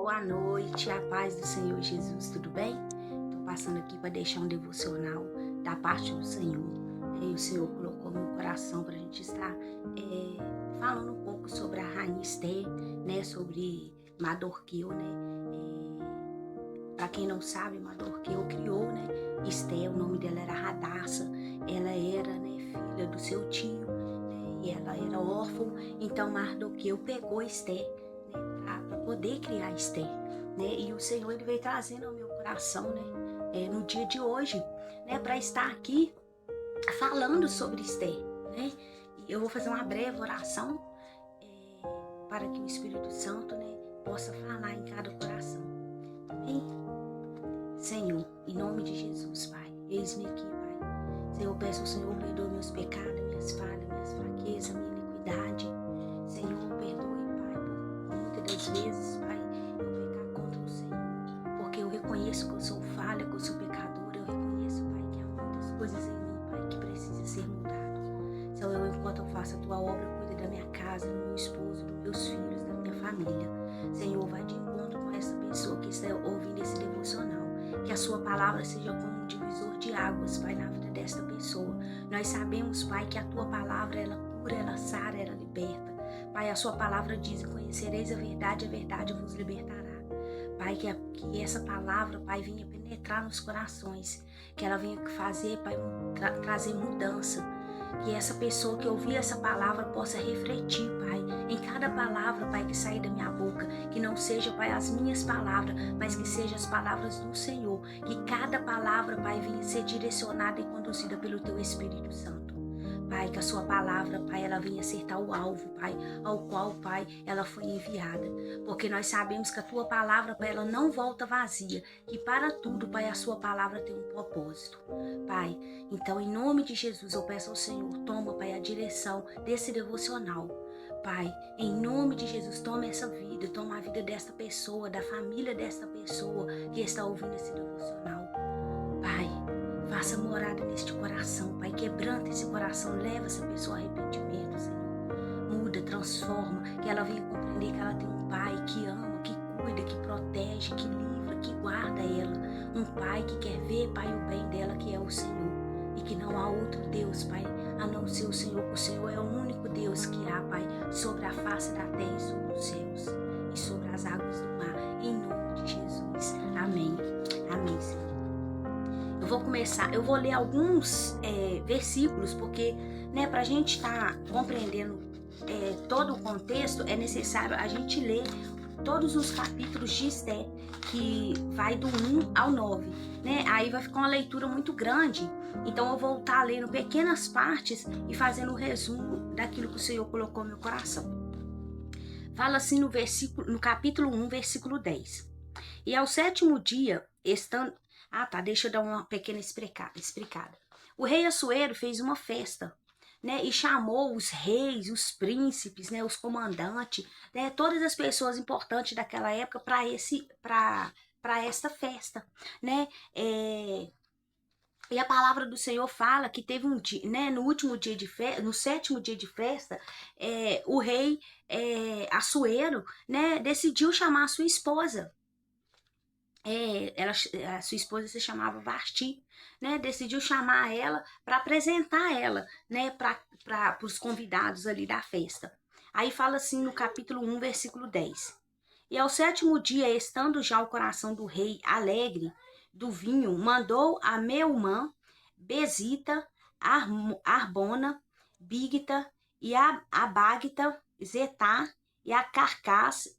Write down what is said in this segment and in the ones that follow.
boa noite, a paz do Senhor Jesus, tudo bem? Estou passando aqui para deixar um devocional da parte do Senhor. E o Senhor colocou no meu coração para a gente estar falando um pouco sobre a rainha Esther, né? Sobre Mardoqueu, né? Para quem não sabe, Mardoqueu criou, né? Esther, o nome dela era Radassa, ela era, né, filha do seu tio, né? E ela era órfã, então Mardoqueu pegou Esther, né, para poder criar Esther, né? E o Senhor ele veio trazendo ao meu coração, né, no dia de hoje, né, para estar aqui falando sobre Esther, né? E eu vou fazer uma breve oração para que o Espírito Santo, né, possa falar em cada coração. Amém? Senhor, em nome de Jesus, Pai, eis-me aqui, Pai. Senhor, eu peço ao Senhor, perdoe meus pecados, minhas falhas, minhas fraquezas, minha iniquidade. Senhor, perdoe, Pai, por muitas das vezes, Pai, eu pecar contra o Senhor, porque eu reconheço que eu sou falha, que eu sou pecadora, eu reconheço, Pai, que há muitas coisas em mim, Pai, que precisam ser mudadas. Senhor, eu, enquanto eu faço a Tua obra, eu cuido da minha casa, do meu esposo, dos meus filhos, da minha família. Senhor, vai de encontro com essa pessoa que está ouvindo esse devocional. Que a sua palavra seja como um divisor de águas, Pai, na vida desta pessoa. Nós sabemos, Pai, que a tua palavra, ela cura, ela sara, ela liberta. Pai, a sua palavra diz, conhecereis a verdade vos libertará. Pai, que essa palavra, Pai, venha penetrar nos corações. Que ela venha fazer, Pai, trazer mudança. Que essa pessoa que ouvir essa palavra possa refletir, Pai, em cada palavra, Pai, que sair da minha boca. Que não seja, Pai, as minhas palavras, mas que sejam as palavras do Senhor. Que cada palavra, Pai, venha ser direcionada e conduzida pelo Teu Espírito Santo. Pai, que a sua palavra, Pai, ela venha acertar o alvo, Pai, ao qual, Pai, ela foi enviada. Porque nós sabemos que a tua palavra, Pai, ela não volta vazia. Que para tudo, Pai, a sua palavra tem um propósito. Pai, então, em nome de Jesus, eu peço ao Senhor, toma, Pai, a direção desse devocional. Pai, em nome de Jesus, toma essa vida, toma a vida desta pessoa, da família desta pessoa que está ouvindo esse devocional. Pai, faça morada neste coração, Pai, quebranta esse coração, leva essa pessoa a arrependimento, Senhor. Muda, transforma, que ela venha compreender que ela tem um Pai que ama, que cuida, que protege, que livra, que guarda ela. Um Pai que quer ver, Pai, o bem dela, que é o Senhor. E que não há outro Deus, Pai, a não ser o Senhor. O Senhor é o único Deus que há, Pai, sobre a face da terra e sobre os céus. E sobre as águas do mar. Em nome de Jesus. Amém. Amém, Senhor. Eu vou ler alguns versículos, porque, né, para a gente estar compreendendo todo o contexto, é necessário a gente ler todos os capítulos de Esther, que vai do 1 ao 9, né? Aí vai ficar uma leitura muito grande, então eu vou estar lendo pequenas partes e fazendo um resumo daquilo que o Senhor colocou no meu coração. Fala assim no capítulo 1, versículo 10. E ao 7º dia, estando... deixa eu dar uma pequena explicada. O rei Assuero fez uma festa, né, e chamou os reis, os príncipes, né, os comandantes, né, todas as pessoas importantes daquela época para esta festa, né? E a palavra do Senhor fala que teve um dia, né, no último dia de festa, no 7º dia de festa, o rei Assuero, né, decidiu chamar a sua esposa. A sua esposa se chamava Vasti, né? Decidiu chamar ela para apresentar ela, né, para os convidados ali da festa. Aí fala assim no capítulo 1, versículo 10. E ao 7º dia, estando já o coração do rei alegre do vinho, mandou a Meumã, Bezita, Arbona, Bigta e a Bagta, Zetá e a Carcás,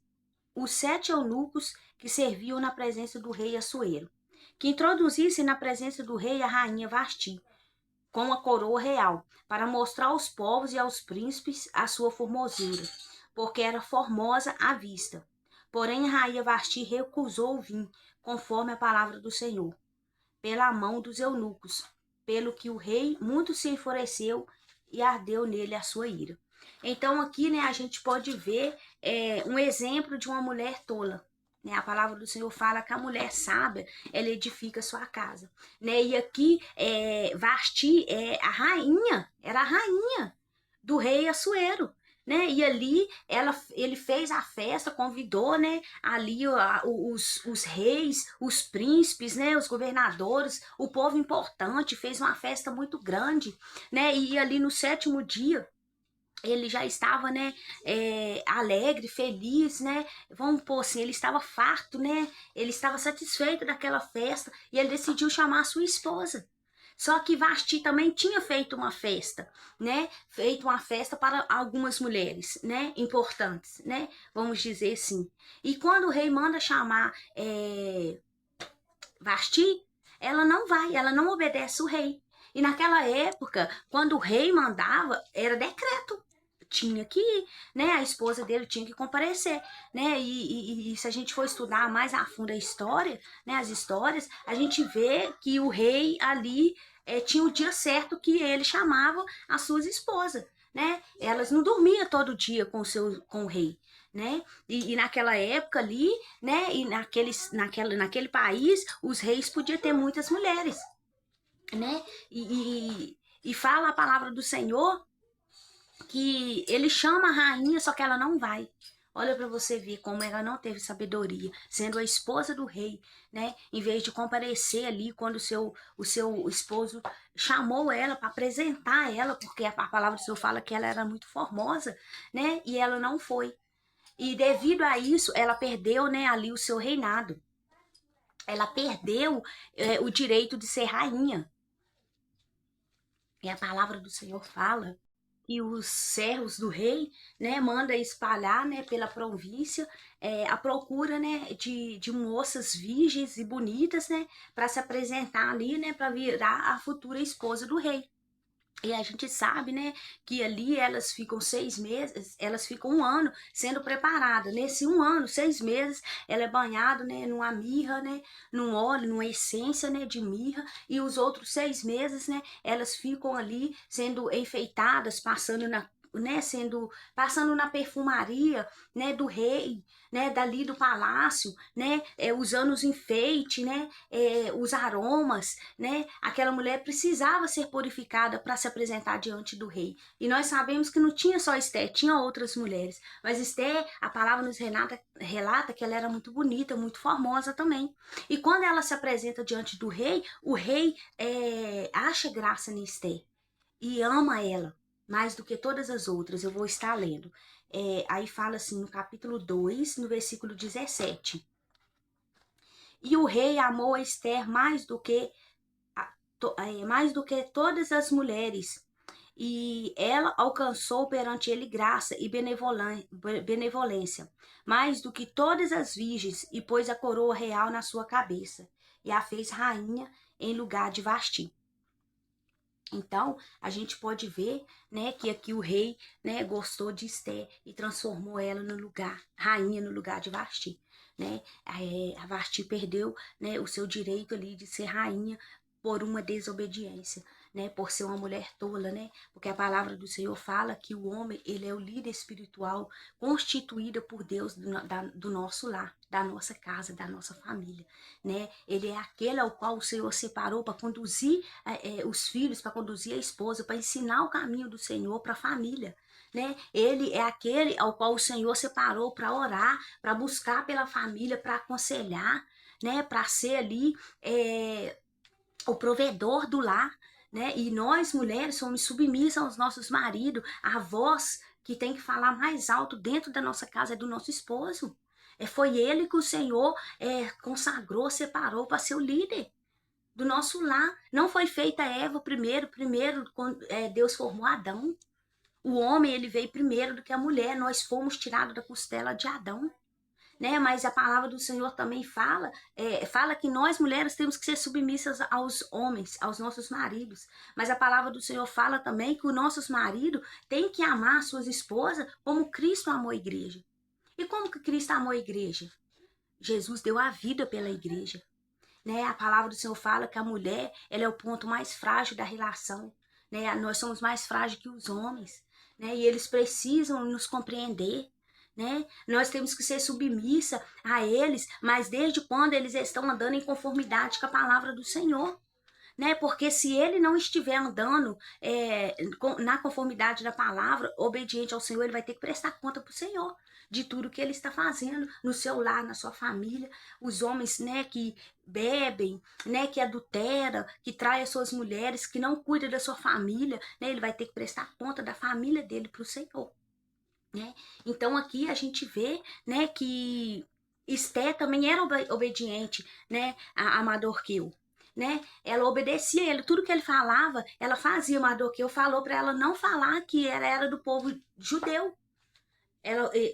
os 7 eunucos que serviam na presença do rei Assuero, que introduzissem na presença do rei a rainha Vasti, com a coroa real, para mostrar aos povos e aos príncipes a sua formosura, porque era formosa à vista. Porém a rainha Vasti recusou o vinho, conforme a palavra do Senhor, pela mão dos eunucos, pelo que o rei muito se enfureceu e ardeu nele a sua ira. Então aqui, né, a gente pode ver um exemplo de uma mulher tola. Né? A palavra do Senhor fala que a mulher sábia, ela edifica sua casa. Né? E aqui, Vasti era a rainha do rei Assuero. né? E ali ele fez a festa, convidou, né? Ali os reis, os príncipes, né? Os governadores, o povo importante, fez uma festa muito grande, né? E ali no 7º dia ele já estava, né, alegre, feliz, né, vamos pôr assim, ele estava farto, né, ele estava satisfeito daquela festa, e ele decidiu chamar a sua esposa. Só que Vasti também tinha feito uma festa, né, feito uma festa para algumas mulheres, né, importantes, né, vamos dizer assim. E quando o rei manda chamar Vasti, ela não vai, ela não obedece o rei. E naquela época, quando o rei mandava, era decreto, tinha que ir, né? A esposa dele tinha que comparecer, né? E se a gente for estudar mais a fundo a história, né? As histórias, a gente vê que o rei ali tinha o dia certo que ele chamava as suas esposas, né? Elas não dormiam todo dia com o rei, né? E naquela época ali, né? E naquele país, os reis podiam ter muitas mulheres, né? E fala a palavra do Senhor que ele chama a rainha, só que ela não vai. Olha para você ver como ela não teve sabedoria, sendo a esposa do rei, né? Em vez de comparecer ali quando o seu esposo chamou ela para apresentar ela, porque a palavra do Senhor fala que ela era muito formosa, né? E ela não foi. E devido a isso, ela perdeu, né, ali o seu reinado. Ela perdeu o direito de ser rainha. E a palavra do Senhor fala que os servos do rei, né, manda espalhar, né, pela província a procura, né, de moças virgens e bonitas, né, para se apresentar ali, né, para virar a futura esposa do rei. E a gente sabe, né, que ali elas ficam 6 meses, elas ficam 1 ano sendo preparadas. Nesse 1 ano, 6 meses, ela é banhada, né, numa mirra, né, num óleo, numa essência, né, de mirra. E os outros 6 meses, né, elas ficam ali sendo enfeitadas, passando na perfumaria, né, do rei, né, dali do palácio, né, usando os enfeites, né, os aromas, né. Aquela mulher precisava ser purificada para se apresentar diante do rei. E nós sabemos que não tinha só Esther, tinha outras mulheres. Mas Esther, a palavra nos relata que ela era muito bonita, muito formosa também. E quando ela se apresenta diante do rei, o rei acha graça em Esther e ama ela mais do que todas as outras. Eu vou estar lendo. Aí fala assim no capítulo 2, no versículo 17. E o rei amou a Esther mais do que todas as mulheres, e ela alcançou perante ele graça e benevolência, mais do que todas as virgens, e pôs a coroa real na sua cabeça, e a fez rainha em lugar de Vasti. Então, a gente pode ver, né, que aqui o rei, né, gostou de Esther e transformou ela no lugar, rainha no lugar de Vasti, né? A Vasti perdeu, né, o seu direito ali de ser rainha por uma desobediência, né, por ser uma mulher tola, né? Porque a palavra do Senhor fala que o homem, ele é o líder espiritual constituído por Deus do nosso lar, da nossa casa, da nossa família, né? Ele é aquele ao qual o Senhor separou para conduzir os filhos, para conduzir a esposa, para ensinar o caminho do Senhor para a família, né? Ele é aquele ao qual o Senhor separou para orar, para buscar pela família, para aconselhar, né? Para ser ali o provedor do lar, né? E nós, mulheres, somos submissas aos nossos maridos. A voz que tem que falar mais alto dentro da nossa casa é do nosso esposo. Foi ele que o Senhor consagrou, separou para ser o líder do nosso lar. Não foi feita Eva primeiro quando Deus formou Adão. O homem, ele veio primeiro do que a mulher. Nós fomos tirados da costela de Adão, né? Mas a palavra do Senhor também fala que nós mulheres temos que ser submissas aos homens, aos nossos maridos. Mas a palavra do Senhor fala também que os nossos maridos têm que amar suas esposas como Cristo amou a igreja. E como que Cristo amou a igreja? Jesus deu a vida pela igreja, né? A palavra do Senhor fala que a mulher, ela é o ponto mais frágil da relação, né? Nós somos mais frágeis que os homens, né? E eles precisam nos compreender, né? Nós temos que ser submissa a eles, mas desde quando eles estão andando em conformidade com a palavra do Senhor, né? Porque se ele não estiver andando na conformidade da palavra, obediente ao Senhor, ele vai ter que prestar conta para o Senhor de tudo que ele está fazendo no seu lar, na sua família. Os homens, né, que bebem, né, que adultera, que trai as suas mulheres, que não cuida da sua família, né, ele vai ter que prestar conta da família dele para o Senhor, né? Então aqui a gente vê, né, que Esté também era obediente, né, a Mardoqueu, né? Ela obedecia ele, tudo que ele falava, ela fazia. Mardoqueu falou para ela não falar que ela era do povo judeu.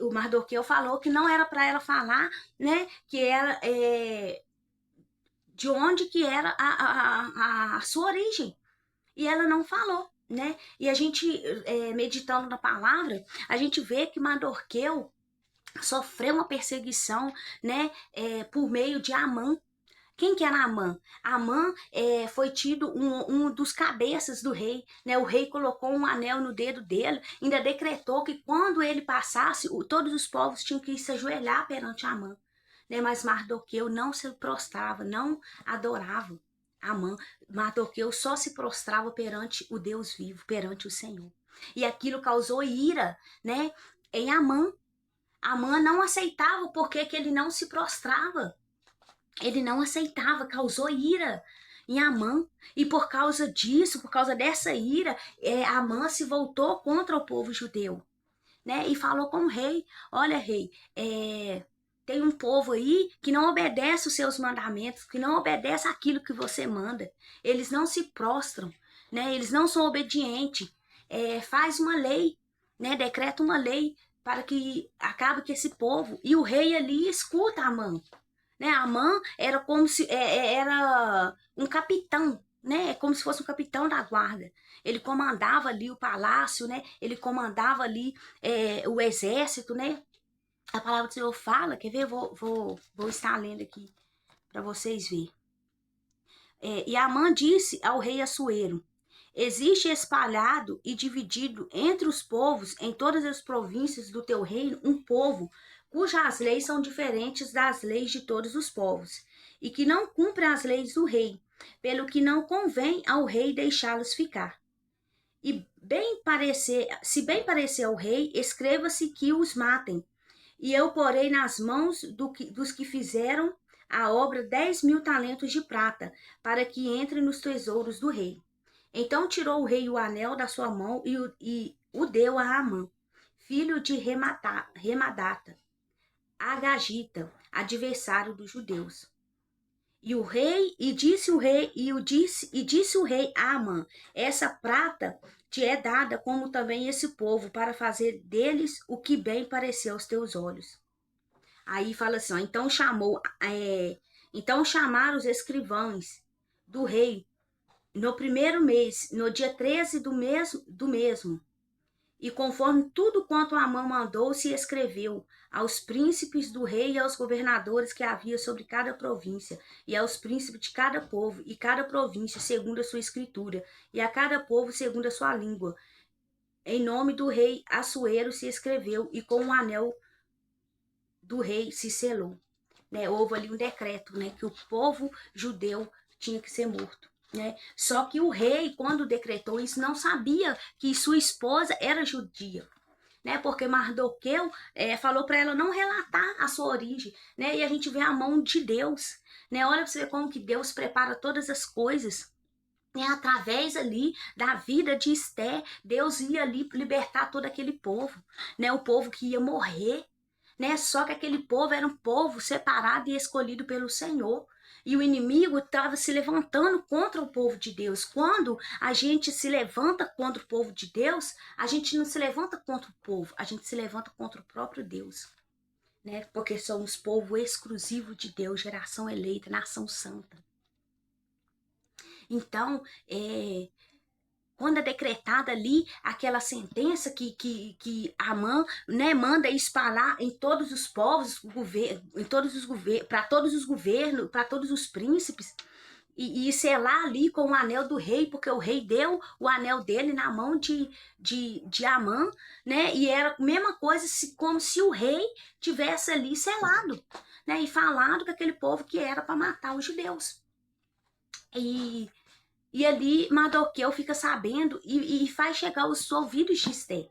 O Mardoqueu falou que não era para ela falar, né, que era de onde que era a sua origem. E ela não falou, né? E a gente, meditando na palavra, a gente vê que Mardoqueu sofreu uma perseguição, né, por meio de Amã. Quem que era Amã? Amã foi tido um dos cabeças do rei, né? O rei colocou um anel no dedo dele, ainda decretou que quando ele passasse, todos os povos tinham que se ajoelhar perante Amã, né? Mas Mardoqueu não se prostrava, não adorava Amã. Mardoqueu só se prostrava perante o Deus vivo, perante o Senhor. E aquilo causou ira, né, em Amã. Amã não aceitava porque que ele não se prostrava. Ele não aceitava, causou ira em Amã. E por causa disso, por causa dessa ira, Amã se voltou contra o povo judeu, né? E falou com o rei: olha, rei, tem um povo aí que não obedece os seus mandamentos, que não obedece aquilo que você manda. Eles não se prostram, né? Eles não são obedientes. Faz uma lei, né? Decreta uma lei para que acabe com esse povo. E o rei ali escuta Amã, né? Amã era como se era um capitão, né? Como se fosse um capitão da guarda. Ele comandava ali o palácio, né? Ele comandava ali o exército, né? A palavra do Senhor fala, quer ver? Vou estar lendo aqui para vocês verem. E Amã disse ao rei Assuero: existe espalhado e dividido entre os povos em todas as províncias do teu reino um povo cujas leis são diferentes das leis de todos os povos, e que não cumpre as leis do rei, pelo que não convém ao rei deixá-los ficar. E se bem parecer ao rei, escreva-se que os matem, e eu porei nas mãos dos que fizeram a obra 10.000 talentos de prata, para que entre nos tesouros do rei. Então tirou o rei o anel da sua mão e o deu a Amã, filho de Remadata, Agagita, adversário dos judeus. Disse o rei a Amã: essa prata te é dada como também esse povo, para fazer deles o que bem pareceu aos teus olhos. Aí fala assim, ó, então chamaram os escrivães do rei no primeiro mês, no dia 13 do mesmo. E conforme tudo quanto Amã mandou, se escreveu aos príncipes do rei e aos governadores que havia sobre cada província, e aos príncipes de cada povo e cada província, segundo a sua escritura, e a cada povo segundo a sua língua. Em nome do rei Assuero se escreveu, e com o anel do rei se selou. Né? Houve ali um decreto, né, que o povo judeu tinha que ser morto. Né? Só que o rei, quando decretou isso, não sabia que sua esposa era judia, né? Porque Mardoqueu falou para ela não relatar a sua origem, né? E a gente vê a mão de Deus, né? Olha para você ver como que Deus prepara todas as coisas. Através ali da vida de Esté, Deus ia ali libertar todo aquele povo, né? O povo que ia morrer, né? Só que aquele povo era um povo separado e escolhido pelo Senhor. E o inimigo estava se levantando contra o povo de Deus. Quando a gente se levanta contra o povo de Deus, a gente não se levanta contra o povo, a gente se levanta contra o próprio Deus, né? Porque somos povo exclusivo de Deus, geração eleita, nação santa. Então, quando é decretada ali aquela sentença que Amã, né, manda espalhar em todos os povos, para todos os governos, para todos os príncipes, e selar ali com o anel do rei, porque o rei deu o anel dele na mão de Amã, né? E era a mesma coisa, como se o rei tivesse ali selado, né? E falado com aquele povo que era para matar os judeus. E E ali Mardoqueu fica sabendo e faz chegar aos ouvidos de Esther,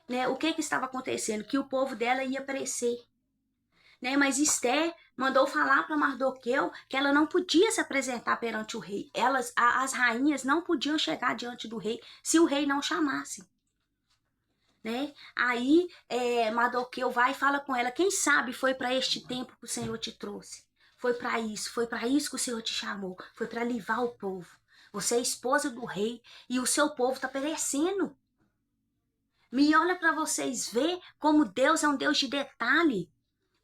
né? O que estava acontecendo? Que o povo dela ia perecer, né? Mas Esther mandou falar para Mardoqueu que ela não podia se apresentar perante o rei. As rainhas não podiam chegar diante do rei se o rei não chamasse, né? Aí Mardoqueu vai e fala com ela: quem sabe foi para este tempo que o Senhor te trouxe? Foi para isso que o Senhor te chamou. Foi para livrar o povo. Você é esposa do rei e o seu povo está perecendo. Me olha para vocês ver como Deus é um Deus de detalhe.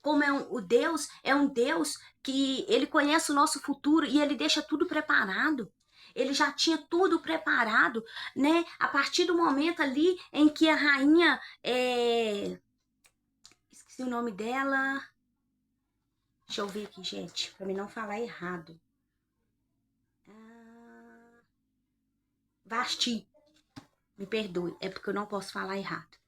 Como o Deus é um Deus que ele conhece o nosso futuro e ele deixa tudo preparado. Ele já tinha tudo preparado, né? A partir do momento ali em que a rainha, esqueci o nome dela. Deixa eu ver aqui, gente, para mim não falar errado. Vasti, me perdoe, é porque eu não posso falar errado,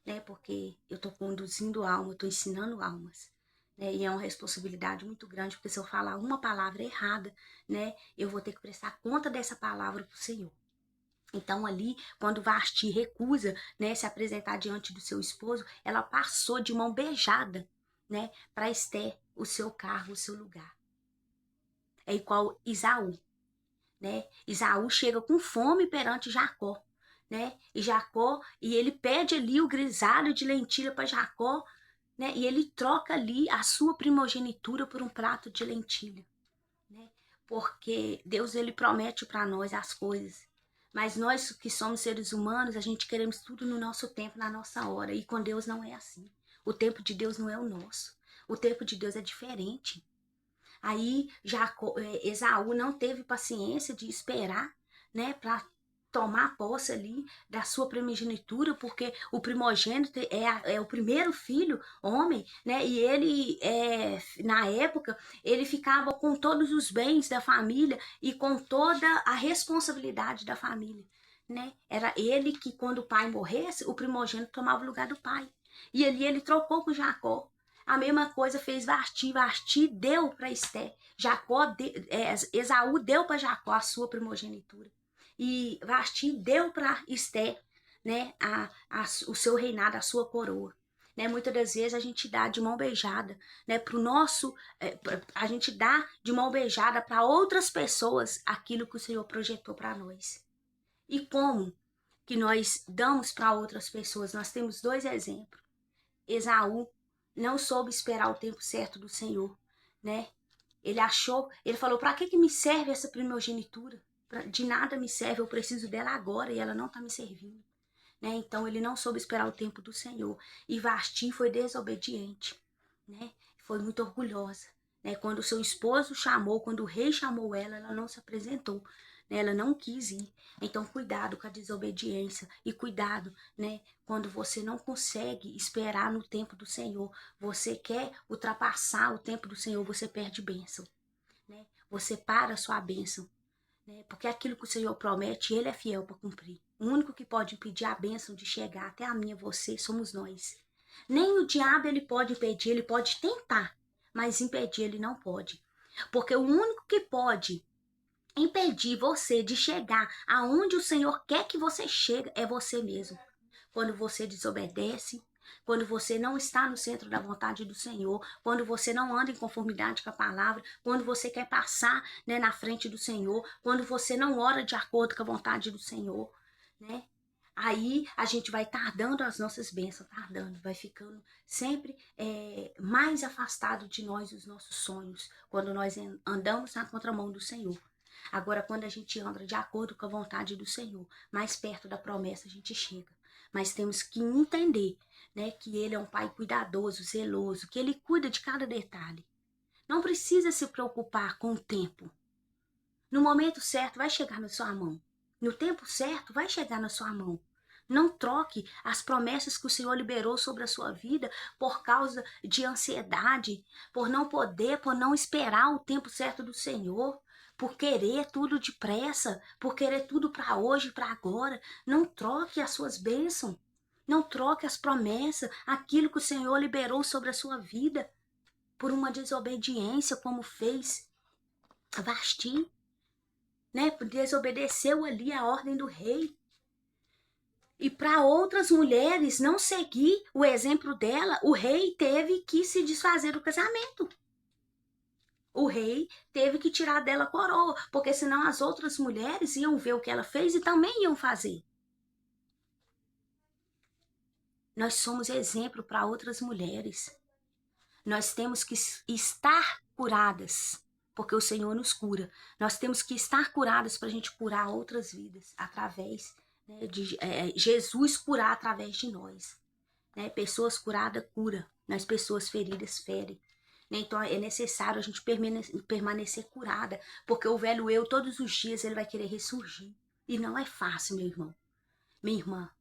né? Porque eu tô conduzindo alma, eu tô ensinando almas. Né? E é uma responsabilidade muito grande, porque se eu falar uma palavra errada, né, eu vou ter que prestar conta dessa palavra para o Senhor. Então ali, quando Vasti recusa, né, se apresentar diante do seu esposo, ela passou de mão beijada, né, para Esther o seu cargo, o seu lugar. É igual Isaú, né? Isaú chega com fome perante Jacó, né? E ele pede ali o grisalho de lentilha para Jacó, né? E ele troca ali a sua primogenitura por um prato de lentilha, né? Porque Deus, ele promete para nós as coisas, mas nós que somos seres humanos, a gente queremos tudo no nosso tempo, na nossa hora, e com Deus não é assim. O tempo de Deus não é o nosso. O tempo de Deus é diferente. Aí Esaú não teve paciência de esperar, né, para tomar posse ali da sua primogenitura, porque o primogênito é o primeiro filho, homem, né? E ele, na época, ele ficava com todos os bens da família e com toda a responsabilidade da família, né? Era ele que, quando o pai morresse, o primogênito tomava o lugar do pai. E ali ele trocou com Jacó. A mesma coisa fez Vasti. Vasti deu para Esté. Esaú deu para Jacó a sua primogenitura. E Vasti deu para Esté, né, o seu reinado, a sua coroa. Né, muitas das vezes a gente dá de mão beijada, né, a gente dá de mão beijada para outras pessoas aquilo que o Senhor projetou para nós. E como que nós damos para outras pessoas? Nós temos dois exemplos. Esaú não soube esperar o tempo certo do Senhor, né? Ele falou: para que me serve essa primogenitura? De nada me serve, eu preciso dela agora e ela não está me servindo, né? Então ele não soube esperar o tempo do Senhor. E Vasti foi desobediente, né? Foi muito orgulhosa, né? Quando o seu esposo chamou, quando o rei chamou ela, ela não se apresentou, né? Ela não quis ir. Então cuidado com a desobediência e cuidado, né? Quando você não consegue esperar no tempo do Senhor, você quer ultrapassar o tempo do Senhor, você perde bênção, né? Você para a sua bênção, né? Porque aquilo que o Senhor promete, Ele é fiel para cumprir. O único que pode impedir a bênção de chegar até a minha, você, somos nós. Nem o diabo ele pode impedir, ele pode tentar, mas impedir ele não pode. Porque o único que pode impedir você de chegar aonde o Senhor quer que você chegue é você mesmo. Quando você desobedece, quando você não está no centro da vontade do Senhor, quando você não anda em conformidade com a palavra, quando você quer passar, né, na frente do Senhor, quando você não ora de acordo com a vontade do Senhor, né? Aí a gente vai tardando as nossas bênçãos, vai ficando sempre mais afastado de nós os nossos sonhos, quando nós andamos na contramão do Senhor. Agora, quando a gente anda de acordo com a vontade do Senhor, mais perto da promessa a gente chega. Mas temos que entender, né, que Ele é um Pai cuidadoso, zeloso, que Ele cuida de cada detalhe. Não precisa se preocupar com o tempo. No momento certo vai chegar na sua mão. No tempo certo vai chegar na sua mão. Não troque as promessas que o Senhor liberou sobre a sua vida por causa de ansiedade, por não esperar o tempo certo do Senhor, por querer tudo depressa, por querer tudo para hoje, para agora. Não troque as suas bênçãos. Não troque as promessas, aquilo que o Senhor liberou sobre a sua vida, por uma desobediência como fez Vasti. né? Desobedeceu ali a ordem do rei. E para outras mulheres não seguir o exemplo dela, o rei teve que se desfazer do casamento. O rei teve que tirar dela a coroa, porque senão as outras mulheres iam ver o que ela fez e também iam fazer. Nós somos exemplo para outras mulheres. Nós temos que estar curadas, porque o Senhor nos cura. Nós temos que estar curadas para a gente curar outras vidas, através, né, de Jesus curar através de nós. Né? Pessoas curadas cura, mas pessoas feridas ferem. Né? Então é necessário a gente permanecer curada, porque o velho eu todos os dias ele vai querer ressurgir. E não é fácil, meu irmão, minha irmã.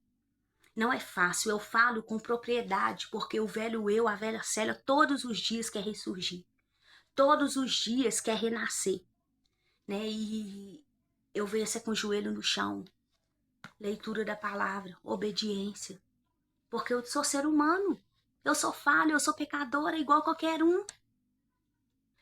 Não é fácil, eu falo com propriedade, porque o velho eu, a velha Célia, todos os dias quer ressurgir. Todos os dias quer renascer. Né? E eu vejo você com o joelho no chão. Leitura da palavra, obediência. Porque eu sou ser humano. Eu sou falha, eu sou pecadora, igual qualquer um.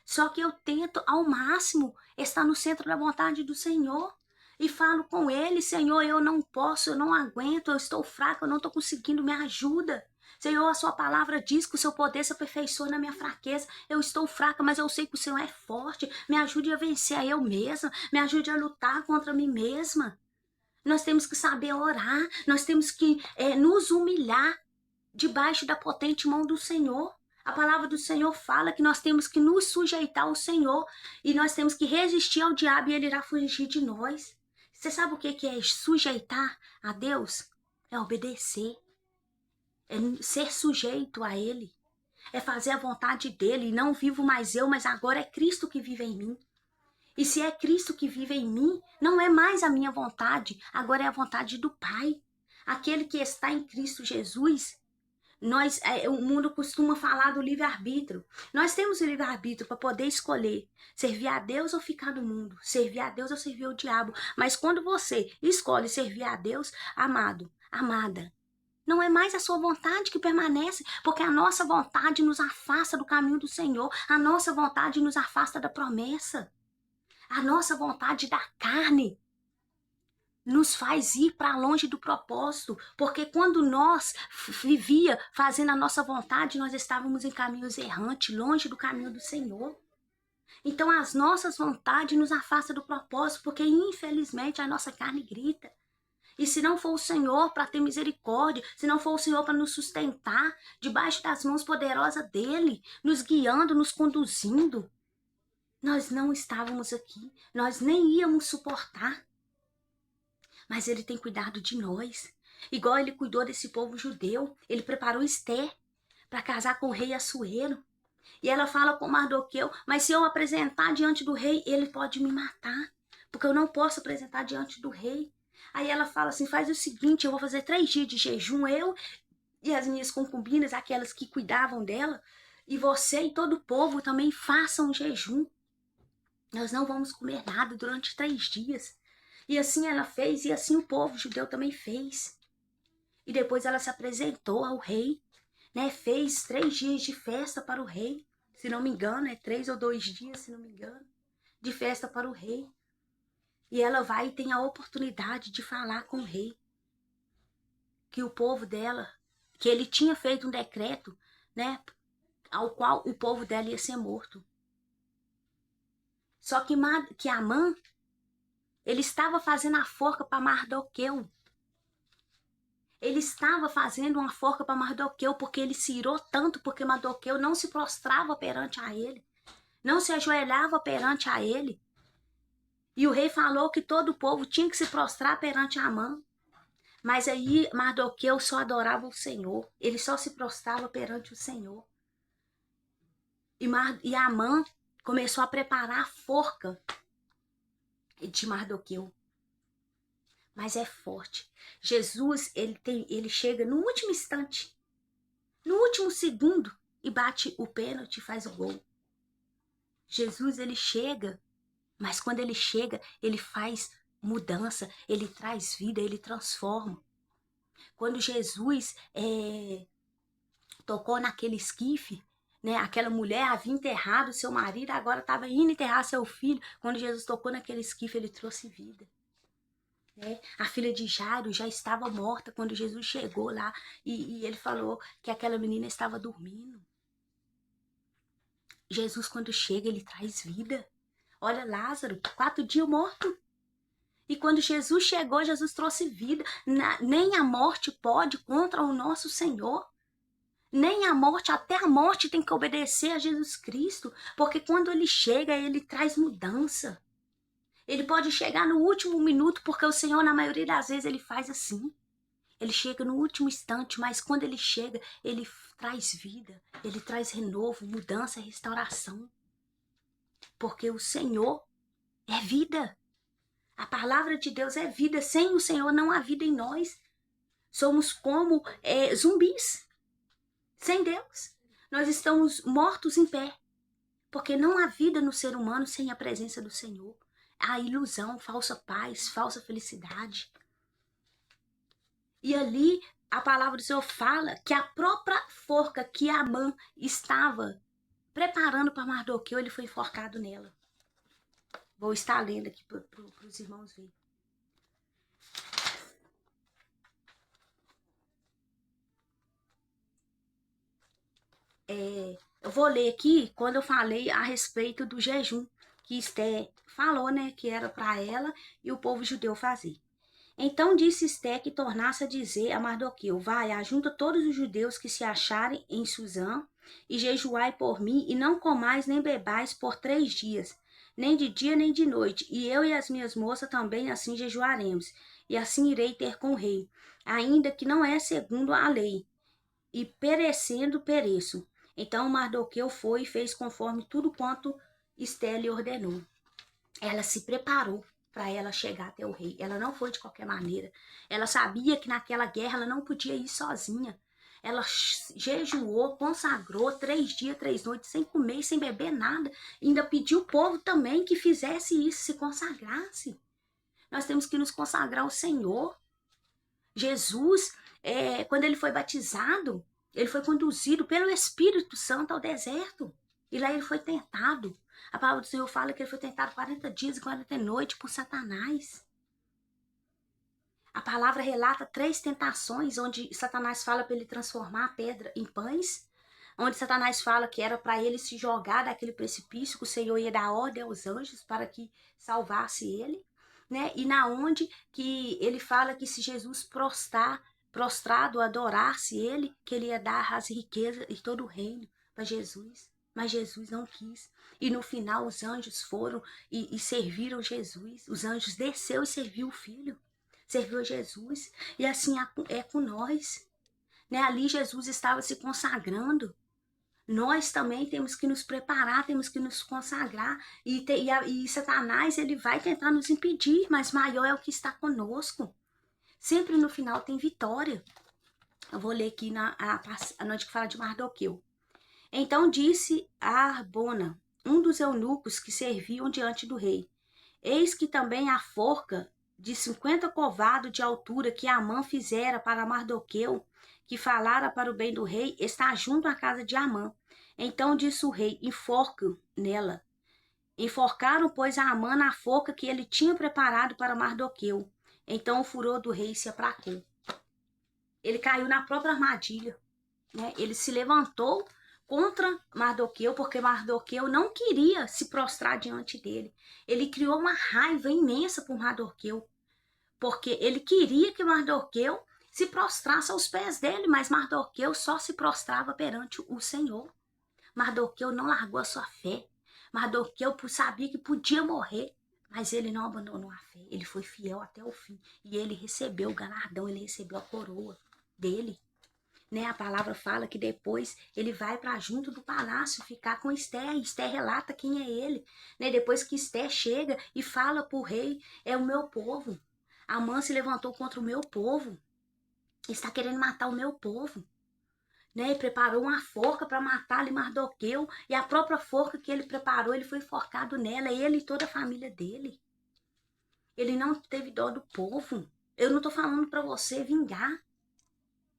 Só que eu tento ao máximo estar no centro da vontade do Senhor. E falo com ele, Senhor, eu não posso, eu não aguento, eu estou fraca, eu não estou conseguindo, me ajuda. Senhor, a sua palavra diz que o seu poder se aperfeiçoa na minha fraqueza. Eu estou fraca, mas eu sei que o Senhor é forte. Me ajude a vencer a eu mesma, me ajude a lutar contra mim mesma. Nós temos que saber orar, nós temos que nos humilhar debaixo da potente mão do Senhor. A palavra do Senhor fala que nós temos que nos sujeitar ao Senhor e nós temos que resistir ao diabo e ele irá fugir de nós. Você sabe o que é sujeitar a Deus? É obedecer, é ser sujeito a Ele, é fazer a vontade dEle. E não vivo mais eu, mas agora é Cristo que vive em mim. E se é Cristo que vive em mim, não é mais a minha vontade, agora é a vontade do Pai. Aquele que está em Cristo Jesus. O mundo costuma falar do livre-arbítrio. Nós temos o livre-arbítrio para poder escolher servir a Deus ou ficar no mundo, servir a Deus ou servir ao diabo. Mas quando você escolhe servir a Deus, amado, amada, não é mais a sua vontade que permanece, porque a nossa vontade nos afasta do caminho do Senhor, a nossa vontade nos afasta da promessa, a nossa vontade da carne nos faz ir para longe do propósito, porque quando nós vivia fazendo a nossa vontade, nós estávamos em caminhos errantes, longe do caminho do Senhor. Então as nossas vontades nos afastam do propósito, porque infelizmente a nossa carne grita. E se não for o Senhor para ter misericórdia, se não for o Senhor para nos sustentar, debaixo das mãos poderosas dEle, nos guiando, nos conduzindo, nós não estávamos aqui, nós nem íamos suportar. Mas ele tem cuidado de nós. Igual ele cuidou desse povo judeu. Ele preparou Esther para casar com o rei Assuero. E ela fala com Mardoqueu, mas se eu apresentar diante do rei, ele pode me matar. Porque eu não posso apresentar diante do rei. Aí ela fala assim, faz o seguinte, eu vou fazer 3 dias de jejum, eu e as minhas concubinas, aquelas que cuidavam dela, e você e todo o povo também façam jejum. Nós não vamos comer nada durante 3 dias. E assim ela fez, e assim o povo judeu também fez. E depois ela se apresentou ao rei, né? Fez 3 dias de festa para o rei. Se não me engano, 3 ou 2 dias, se não me engano, de festa para o rei. E ela vai e tem a oportunidade de falar com o rei. Que o povo dela, que ele tinha feito um decreto, né? Ao qual o povo dela ia ser morto. Só que Amã, ele estava fazendo a forca para Mardoqueu. Ele estava fazendo uma forca para Mardoqueu porque ele se irou tanto, porque Mardoqueu não se prostrava perante a ele, não se ajoelhava perante a ele. E o rei falou que todo o povo tinha que se prostrar perante Amã. Mas aí Mardoqueu só adorava o Senhor, ele só se prostrava perante o Senhor. E Amã começou a preparar a forca de Mardoqueu. Mas é forte. Jesus, ele chega no último instante, no último segundo, e bate o pênalti e faz o gol. Jesus, ele chega, mas quando ele chega, ele faz mudança, ele traz vida, ele transforma. Quando Jesus tocou naquele esquife, né? Aquela mulher havia enterrado seu marido, agora estava indo enterrar seu filho. Quando Jesus tocou naquele esquife, ele trouxe vida. Né? A filha de Jairo já estava morta quando Jesus chegou lá e ele falou que aquela menina estava dormindo. Jesus, quando chega, ele traz vida. Olha, Lázaro, 4 dias morto. E quando Jesus chegou, Jesus trouxe vida. Nem a morte pode contra o nosso Senhor. Nem a morte, até a morte tem que obedecer a Jesus Cristo. Porque quando ele chega, ele traz mudança. Ele pode chegar no último minuto, porque o Senhor, na maioria das vezes, ele faz assim. Ele chega no último instante, mas quando ele chega, ele traz vida. Ele traz renovo, mudança, restauração. Porque o Senhor é vida. A palavra de Deus é vida. Sem o Senhor não há vida em nós. Somos como zumbis. Sem Deus. Nós estamos mortos em pé. Porque não há vida no ser humano sem a presença do Senhor. Há ilusão, falsa paz, falsa felicidade. E ali a palavra do Senhor fala que a própria forca que Amã estava preparando para Mardoqueu, ele foi enforcado nela. Vou estar lendo aqui para os irmãos verem. Eu vou ler aqui quando eu falei a respeito do jejum que Esté falou, né, que era para ela e o povo judeu fazer. Então disse Esté que tornasse a dizer a Mardoqueu: vai, ajunta todos os judeus que se acharem em Suzã, e jejuai por mim, e não comais nem bebais por 3 dias, nem de dia nem de noite, e eu e as minhas moças também assim jejuaremos, e assim irei ter com o rei, ainda que não é segundo a lei, e perecendo pereço. Então Mardoqueu foi e fez conforme tudo quanto Esté lhe ordenou. Ela se preparou para ela chegar até o rei. Ela não foi de qualquer maneira. Ela sabia que naquela guerra ela não podia ir sozinha. Ela jejuou, consagrou 3 dias, 3 noites, sem comer, sem beber nada. E ainda pediu o povo também que fizesse isso, se consagrasse. Nós temos que nos consagrar ao Senhor. Jesus, quando ele foi batizado, ele foi conduzido pelo Espírito Santo ao deserto. E lá ele foi tentado. A palavra do Senhor fala que ele foi tentado 40 dias e 40 noites por Satanás. A palavra relata 3 tentações, onde Satanás fala para ele transformar a pedra em pães, onde Satanás fala que era para ele se jogar daquele precipício, que o Senhor ia dar ordem aos anjos para que salvasse ele, né? E na onde que ele fala que se Jesus prostrado, adorasse ele, que ele ia dar as riquezas e todo o reino para Jesus. Mas Jesus não quis. E no final os anjos foram e serviram Jesus. Os anjos desceu e serviu o Filho. Serviu a Jesus. E assim é com nós. Né? Ali Jesus estava se consagrando. Nós também temos que nos preparar, temos que nos consagrar. E Satanás, ele vai tentar nos impedir, mas maior é o que está conosco. Sempre no final tem vitória. Eu vou ler aqui a noite que fala de Mardoqueu. Então disse a Arbona, um dos eunucos que serviam diante do rei: eis que também a forca de 50 covados de altura que Amã fizera para Mardoqueu, que falara para o bem do rei, está junto à casa de Amã. Então disse o rei: enforque nela. Enforcaram, pois, a Amã na forca que ele tinha preparado para Mardoqueu. Então o furor do rei se aplacou. Ele caiu na própria armadilha, né? Ele se levantou contra Mardoqueu, porque Mardoqueu não queria se prostrar diante dele. Ele criou uma raiva imensa por Mardoqueu, porque ele queria que Mardoqueu se prostrasse aos pés dele, mas Mardoqueu só se prostrava perante o Senhor. Mardoqueu não largou a sua fé. Mardoqueu sabia que podia morrer, mas ele não abandonou a fé. Ele foi fiel até o fim. E ele recebeu o galardão, ele recebeu a coroa dele. Né? A palavra fala que depois ele vai para junto do palácio ficar com Esté. Esté relata quem é ele. Né? Depois que Esté chega e fala para o rei: é o meu povo. Amã se levantou contra o meu povo. Está querendo matar o meu povo. Né? Ele preparou uma forca para matar ali Mardoqueu. E a própria forca que ele preparou, ele foi enforcado nela. Ele e toda a família dele. Ele não teve dó do povo. Eu não estou falando para você vingar.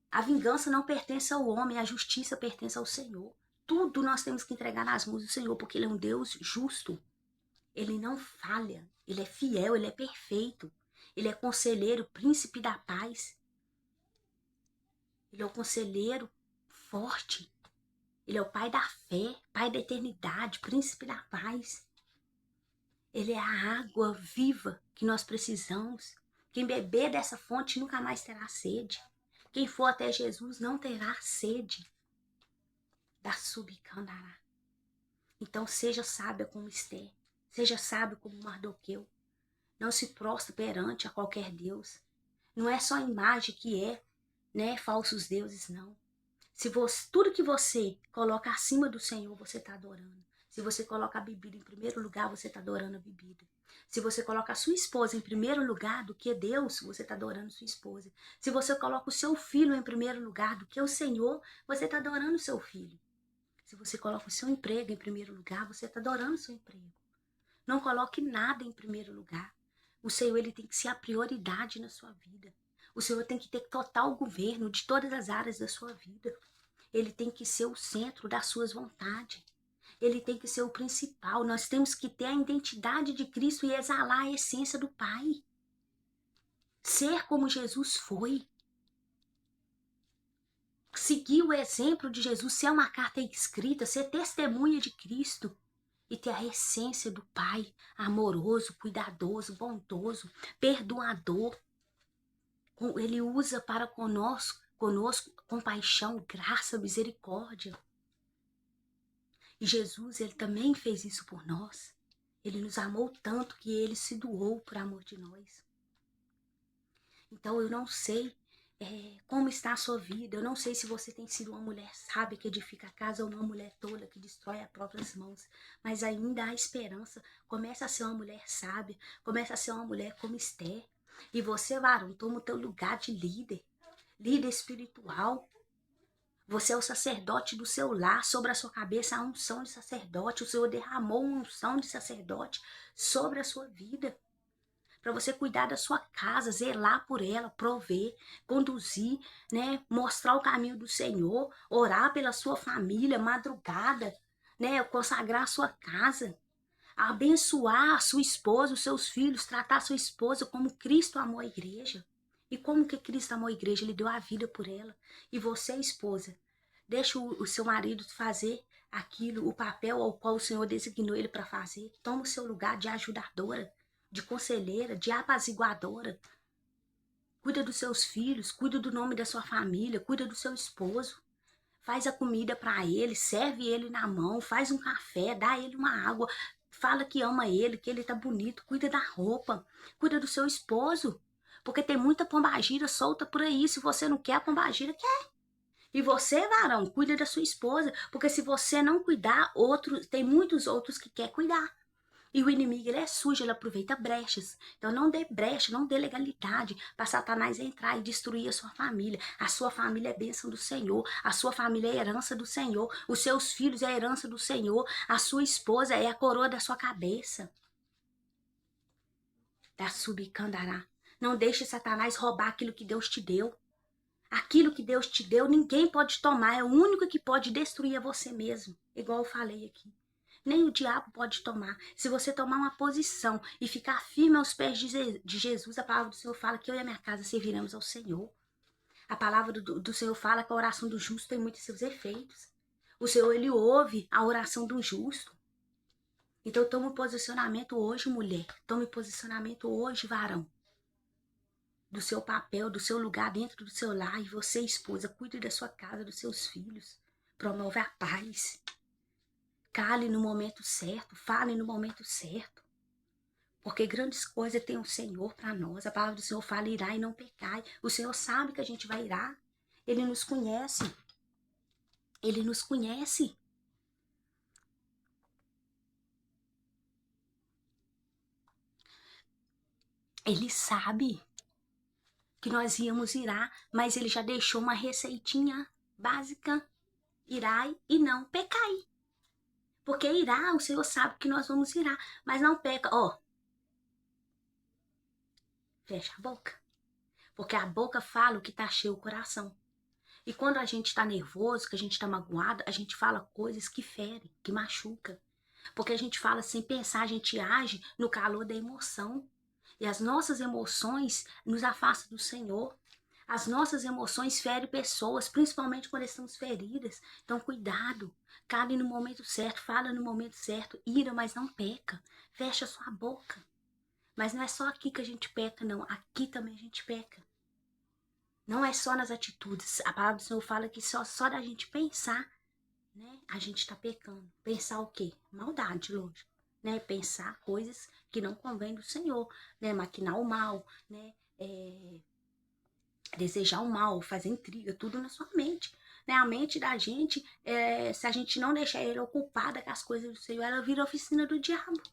A vingança não pertence ao homem, a justiça pertence ao Senhor. Tudo nós temos que entregar nas mãos do Senhor, porque Ele é um Deus justo. Ele não falha, Ele é fiel, Ele é perfeito. Ele é conselheiro, príncipe da paz. Ele é o conselheiro forte. Ele é o pai da fé, pai da eternidade, príncipe da paz. Ele é a água viva que nós precisamos. Quem beber dessa fonte nunca mais terá sede. Quem for até Jesus não terá sede da subcandará. Então seja sábia como Esther. Seja sábio como Mardoqueu. Não se prostre perante a qualquer Deus. Não é só imagem que é, né, falsos deuses, não. Se você, tudo que você coloca acima do Senhor, você está adorando. Se você coloca a bebida em primeiro lugar, você está adorando a bebida. Se você coloca a sua esposa em primeiro lugar do que Deus, você está adorando sua esposa. Se você coloca o seu filho em primeiro lugar do que o Senhor, você está adorando o seu filho. Se você coloca o seu emprego em primeiro lugar, você está adorando o seu emprego. Não coloque nada em primeiro lugar. O Senhor, ele tem que ser a prioridade na sua vida. O Senhor tem que ter total governo de todas as áreas da sua vida. Ele tem que ser o centro das suas vontades. Ele tem que ser o principal. Nós temos que ter a identidade de Cristo e exalar a essência do Pai. Ser como Jesus foi. Seguir o exemplo de Jesus, ser uma carta escrita, ser testemunha de Cristo. E ter a essência do Pai, amoroso, cuidadoso, bondoso, perdoador. Ele usa para conosco compaixão, graça, misericórdia. E Jesus, ele também fez isso por nós. Ele nos amou tanto que ele se doou por amor de nós. Então eu não sei como está a sua vida. Eu não sei se você tem sido uma mulher sábia que edifica a casa ou uma mulher tola que destrói as próprias mãos. Mas ainda há esperança. Começa a ser uma mulher sábia. Começa a ser uma mulher como Esther. E você, varão, toma o teu lugar de líder. Líder espiritual. Você é o sacerdote do seu lar. Sobre a sua cabeça a unção de sacerdote. O Senhor derramou uma unção de sacerdote sobre a sua vida. Para você cuidar da sua casa, zelar por ela, prover, conduzir, né, mostrar o caminho do Senhor, orar pela sua família, madrugada, né, consagrar a sua casa, abençoar a sua esposa, os seus filhos, tratar a sua esposa como Cristo amou a igreja. E como que Cristo amou a igreja? Ele deu a vida por ela. E você, esposa, deixa o seu marido fazer aquilo, o papel ao qual o Senhor designou ele para fazer. Toma o seu lugar de ajudadora, de conselheira, de apaziguadora. Cuida dos seus filhos, cuida do nome da sua família, cuida do seu esposo. Faz a comida para ele, serve ele na mão, faz um café, dá ele uma água, fala que ama ele, que ele tá bonito, cuida da roupa, cuida do seu esposo. Porque tem muita pombagira solta por aí, se você não quer, a pombagira quer. E você, varão, cuida da sua esposa, porque se você não cuidar, tem muitos outros que quer cuidar. E o inimigo, ele é sujo, ele aproveita brechas. Então não dê brecha, não dê legalidade para Satanás entrar e destruir a sua família. A sua família é bênção do Senhor. A sua família é herança do Senhor. Os seus filhos é herança do Senhor. A sua esposa é a coroa da sua cabeça. Da subcandará. Não deixe Satanás roubar aquilo que Deus te deu. Aquilo que Deus te deu, ninguém pode tomar. É o único que pode destruir é você mesmo. Igual eu falei aqui. Nem o diabo pode tomar. Se você tomar uma posição e ficar firme aos pés de Jesus, a palavra do Senhor fala que eu e a minha casa serviremos ao Senhor. A palavra do Senhor fala que a oração do justo tem muitos seus efeitos. O Senhor, ele ouve a oração do justo. Então tome posicionamento hoje, mulher. Tome posicionamento hoje, varão. Do seu papel, do seu lugar dentro do seu lar. E você, esposa, cuide da sua casa, dos seus filhos. Promove a paz. Cale no momento certo, fale no momento certo. Porque grandes coisas tem o Senhor para nós. A palavra do Senhor fala, irá e não pecai. O Senhor sabe que a gente vai irar. Ele nos conhece. Ele nos conhece. Ele sabe que nós íamos irar, mas ele já deixou uma receitinha básica. Irai e não pecai. Porque irá, o Senhor sabe que nós vamos irar, mas não peca. Ó, fecha a boca. Porque a boca fala o que está cheio o coração. E quando a gente tá nervoso, que a gente tá magoado, a gente fala coisas que ferem, que machucam. Porque a gente fala sem pensar, a gente age no calor da emoção. E as nossas emoções nos afastam do Senhor. As nossas emoções ferem pessoas, principalmente quando estamos feridas. Então, cuidado. Cale no momento certo, fala no momento certo. Ira, mas não peca. Fecha sua boca. Mas não é só aqui que a gente peca, não. Aqui também a gente peca. Não é só nas atitudes. A palavra do Senhor fala que só da gente pensar, né, a gente está pecando. Pensar o quê? Maldade, lógico. Né? Pensar coisas que não convém do Senhor. Né? Maquinar o mal, né? Desejar o mal, fazer intriga, tudo na sua mente. Né? A mente da gente, se a gente não deixar ela ocupada com as coisas do Senhor, ela vira oficina do diabo.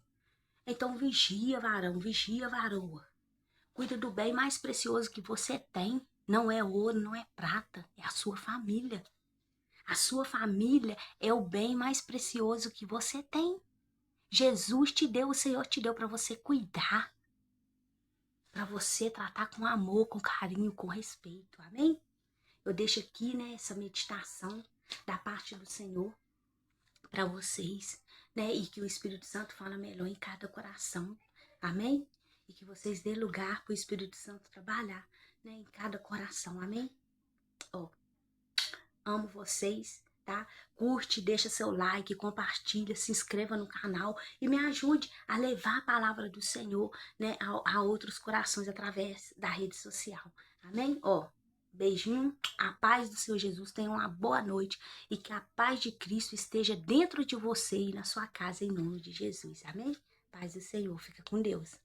Então vigia, varão, vigia, varoa. Cuida do bem mais precioso que você tem. Não é ouro, não é prata, é a sua família. A sua família é o bem mais precioso que você tem. Jesus te deu, o Senhor te deu para você cuidar, para você tratar com amor, com carinho, com respeito. Amém? Eu deixo aqui, né, essa meditação da parte do Senhor para vocês, né? E que o Espírito Santo fala melhor em cada coração. Amém? E que vocês dê lugar para o Espírito Santo trabalhar, né, em cada coração. Amém? Ó, amo vocês, tá? Curte, deixa seu like, compartilha, se inscreva no canal e me ajude a levar a palavra do Senhor, né, a outros corações através da rede social. Amém? Ó, beijinho, a paz do Senhor Jesus, tenha uma boa noite e que a paz de Cristo esteja dentro de você e na sua casa em nome de Jesus. Amém? Paz do Senhor, fica com Deus.